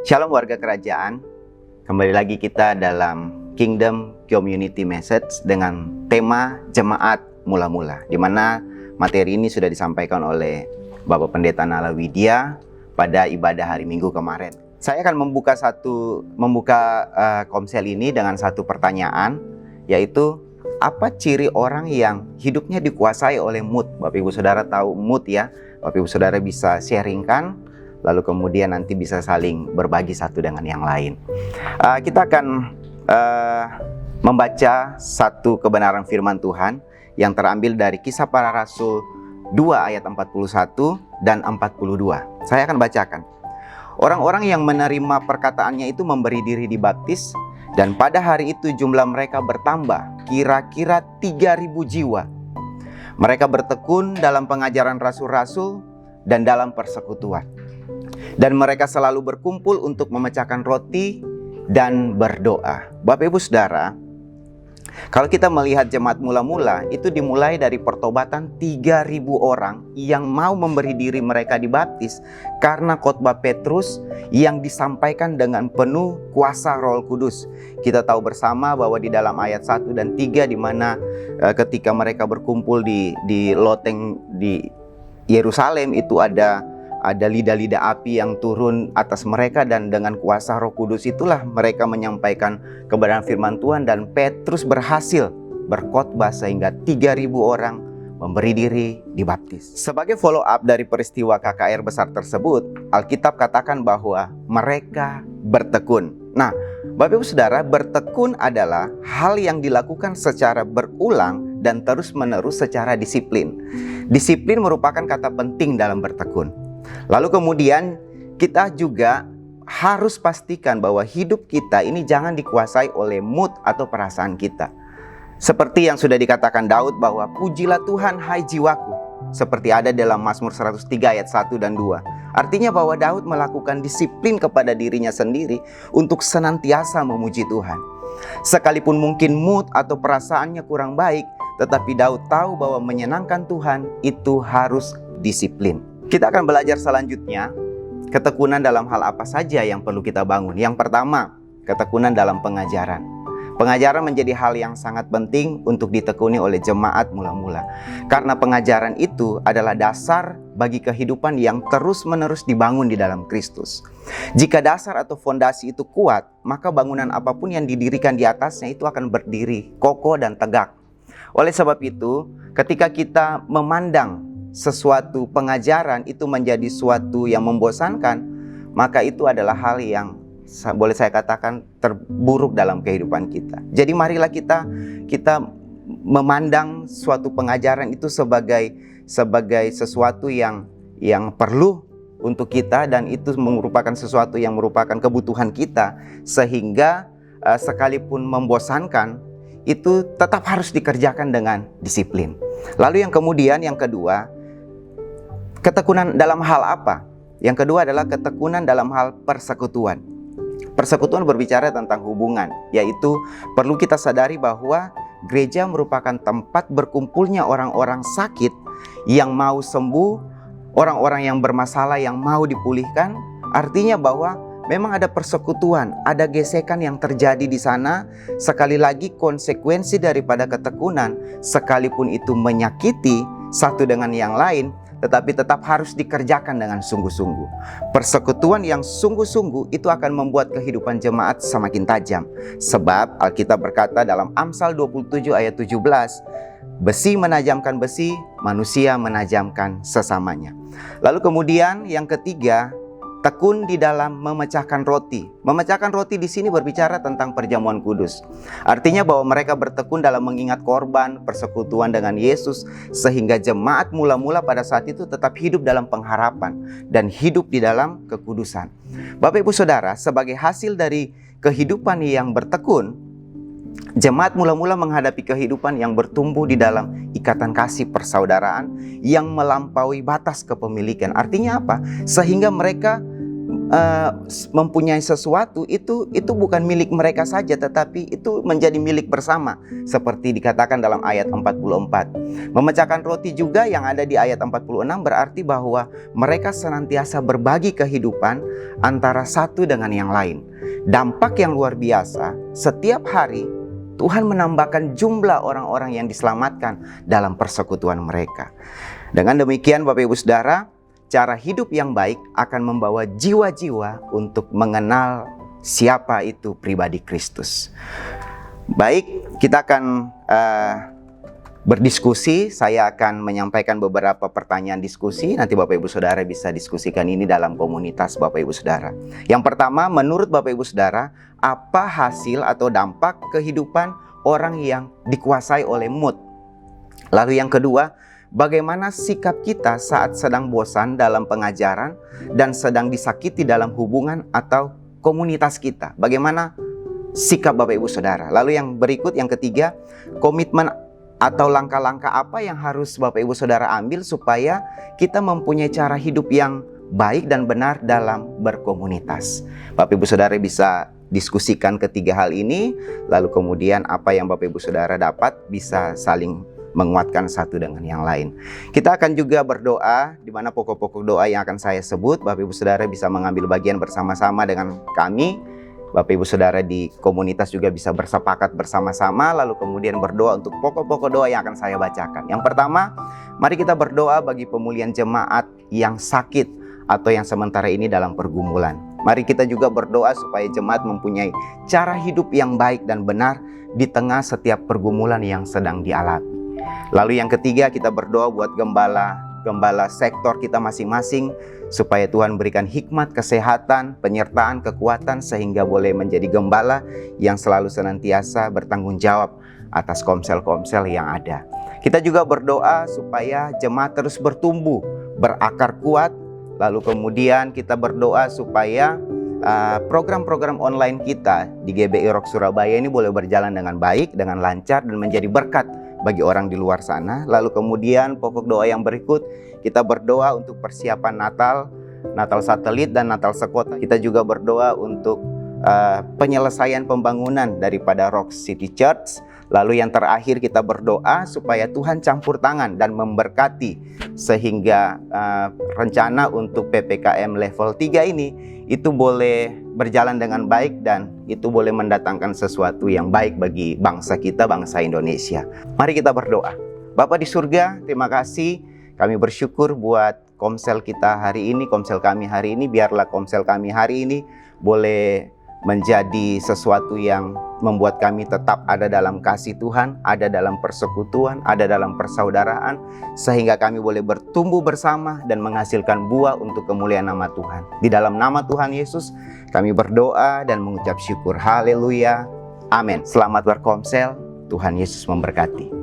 Shalom warga kerajaan, kembali lagi kita dalam Kingdom Community Message dengan tema Jemaat Mula-Mula, di mana materi ini sudah disampaikan oleh Bapak Pendeta Nala Widya pada ibadah hari Minggu kemarin. Saya akan membuka komsel ini dengan satu pertanyaan, yaitu apa ciri orang yang hidupnya dikuasai oleh mood? Bapak Ibu Saudara tahu mood ya? Bapak Ibu Saudara bisa sharingkan, lalu kemudian nanti bisa saling berbagi satu dengan yang lain. Kita akan membaca satu kebenaran firman Tuhan yang terambil dari Kisah Para Rasul 2 ayat 41 dan 42. Saya akan bacakan. Orang-orang yang menerima perkataannya itu memberi diri dibaptis, dan pada hari itu jumlah mereka bertambah, kira-kira 3.000 jiwa. Mereka bertekun dalam pengajaran rasul-rasul dan dalam persekutuan. Dan mereka selalu berkumpul untuk memecahkan roti dan berdoa. Bapak Ibu Saudara, kalau kita melihat jemaat mula-mula, itu dimulai dari pertobatan 3.000 orang yang mau memberi diri mereka dibaptis karena khotbah Petrus yang disampaikan dengan penuh kuasa Roh Kudus. Kita tahu bersama bahwa di dalam ayat 1 dan 3 di mana ketika mereka berkumpul di loteng di Yerusalem, itu ada lidah-lidah api yang turun atas mereka, dan dengan kuasa Roh Kudus itulah mereka menyampaikan kebenaran firman Tuhan, dan Petrus berhasil berkhotbah sehingga 3.000 orang memberi diri dibaptis. Sebagai follow up dari peristiwa KKR besar tersebut, Alkitab katakan bahwa mereka bertekun. Nah, Bapak Ibu Saudara, bertekun adalah hal yang dilakukan secara berulang dan terus-menerus secara disiplin. Disiplin merupakan kata penting dalam bertekun. Lalu kemudian kita juga harus pastikan bahwa hidup kita ini jangan dikuasai oleh mood atau perasaan kita. Seperti yang sudah dikatakan Daud bahwa pujilah Tuhan hai jiwaku, seperti ada dalam Mazmur 103 ayat 1 dan 2. Artinya bahwa Daud melakukan disiplin kepada dirinya sendiri untuk senantiasa memuji Tuhan. Sekalipun mungkin mood atau perasaannya kurang baik, tetapi Daud tahu bahwa menyenangkan Tuhan itu harus disiplin. Kita akan belajar selanjutnya, ketekunan dalam hal apa saja yang perlu kita bangun. Yang pertama, ketekunan dalam pengajaran. Pengajaran menjadi hal yang sangat penting untuk ditekuni oleh jemaat mula-mula. Karena pengajaran itu adalah dasar bagi kehidupan yang terus-menerus dibangun di dalam Kristus. Jika dasar atau fondasi itu kuat, maka bangunan apapun yang didirikan di atasnya itu akan berdiri kokoh dan tegak. Oleh sebab itu, ketika kita memandang sesuatu pengajaran itu menjadi suatu yang membosankan, maka itu adalah hal yang boleh saya katakan terburuk dalam kehidupan kita. Jadi marilah kita memandang suatu pengajaran itu sebagai sesuatu yang perlu untuk kita, dan itu merupakan sesuatu yang merupakan kebutuhan kita, sehingga sekalipun membosankan itu tetap harus dikerjakan dengan disiplin. Lalu yang kedua, ketekunan dalam hal apa? Yang kedua adalah ketekunan dalam hal persekutuan. Persekutuan berbicara tentang hubungan, yaitu perlu kita sadari bahwa gereja merupakan tempat berkumpulnya orang-orang sakit yang mau sembuh, orang-orang yang bermasalah yang mau dipulihkan. Artinya bahwa memang ada persekutuan, ada gesekan yang terjadi di sana. Sekali lagi, konsekuensi daripada ketekunan, sekalipun itu menyakiti satu dengan yang lain, tetapi tetap harus dikerjakan dengan sungguh-sungguh. Persekutuan yang sungguh-sungguh itu akan membuat kehidupan jemaat semakin tajam. Sebab Alkitab berkata dalam Amsal 27 ayat 17, besi menajamkan besi, manusia menajamkan sesamanya. Lalu kemudian yang ketiga, tekun di dalam memecahkan roti. Memecahkan roti di sini berbicara tentang perjamuan kudus. Artinya bahwa mereka bertekun dalam mengingat korban, persekutuan dengan Yesus, sehingga jemaat mula-mula pada saat itu tetap hidup dalam pengharapan dan hidup di dalam kekudusan. Bapak Ibu Saudara, sebagai hasil dari kehidupan yang bertekun, jemaat mula-mula menghadapi kehidupan yang bertumbuh di dalam ikatan kasih persaudaraan yang melampaui batas kepemilikan. Artinya apa? Sehingga mereka mempunyai sesuatu itu bukan milik mereka saja, tetapi itu menjadi milik bersama, seperti dikatakan dalam ayat 44. Memecahkan roti juga yang ada di ayat 46 berarti bahwa mereka senantiasa berbagi kehidupan antara satu dengan yang lain. Dampak yang luar biasa, setiap hari Tuhan menambahkan jumlah orang-orang yang diselamatkan dalam persekutuan mereka. Dengan demikian Bapak Ibu Saudara, cara hidup yang baik akan membawa jiwa-jiwa untuk mengenal siapa itu pribadi Kristus. Baik, kita akan berdiskusi. Saya akan menyampaikan beberapa pertanyaan diskusi. Nanti Bapak Ibu Saudara bisa diskusikan ini dalam komunitas Bapak Ibu Saudara. Yang pertama, menurut Bapak Ibu Saudara, apa hasil atau dampak kehidupan orang yang dikuasai oleh mood? Lalu yang kedua, bagaimana sikap kita saat sedang bosan dalam pengajaran dan sedang disakiti dalam hubungan atau komunitas kita? Bagaimana sikap Bapak Ibu Saudara? Lalu yang berikut, yang ketiga, komitmen atau langkah-langkah apa yang harus Bapak Ibu Saudara ambil supaya kita mempunyai cara hidup yang baik dan benar dalam berkomunitas? Bapak Ibu Saudara bisa diskusikan ketiga hal ini, lalu kemudian apa yang Bapak Ibu Saudara dapat bisa saling menguatkan satu dengan yang lain. Kita akan juga berdoa, di mana pokok-pokok doa yang akan saya sebut, Bapak Ibu Saudara bisa mengambil bagian bersama-sama dengan kami. Bapak Ibu Saudara di komunitas juga bisa bersepakat bersama-sama, lalu kemudian berdoa untuk pokok-pokok doa yang akan saya bacakan. Yang pertama, mari kita berdoa bagi pemulihan jemaat yang sakit atau yang sementara ini dalam pergumulan. Mari kita juga berdoa supaya jemaat mempunyai cara hidup yang baik dan benar di tengah setiap pergumulan yang sedang dialami. Lalu yang ketiga, kita berdoa buat gembala sektor kita masing-masing, supaya Tuhan berikan hikmat, kesehatan, penyertaan, kekuatan, sehingga boleh menjadi gembala yang selalu senantiasa bertanggung jawab atas komsel-komsel yang ada. Kita juga berdoa supaya jemaat terus bertumbuh, berakar kuat. Lalu kemudian kita berdoa supaya program-program online kita di GBI Rock Surabaya ini boleh berjalan dengan baik, dengan lancar, dan menjadi berkat bagi orang di luar sana. Lalu kemudian pokok doa yang berikut, kita berdoa untuk persiapan Natal satelit dan Natal sekota. Kita juga berdoa untuk penyelesaian pembangunan daripada Rock City Church. Lalu yang terakhir, kita berdoa supaya Tuhan campur tangan dan memberkati sehingga rencana untuk PPKM level 3 ini itu boleh berjalan dengan baik dan itu boleh mendatangkan sesuatu yang baik bagi bangsa kita, bangsa Indonesia. Mari kita berdoa. Bapa di surga, terima kasih. Kami bersyukur buat komsel kita hari ini, komsel kami hari ini. Biarlah komsel kami hari ini boleh menjadi sesuatu yang membuat kami tetap ada dalam kasih Tuhan, ada dalam persekutuan, ada dalam persaudaraan, sehingga kami boleh bertumbuh bersama dan menghasilkan buah untuk kemuliaan nama Tuhan. Di dalam nama Tuhan Yesus, kami berdoa dan mengucap syukur. Haleluya. Amin. Selamat berkomsel. Tuhan Yesus memberkati.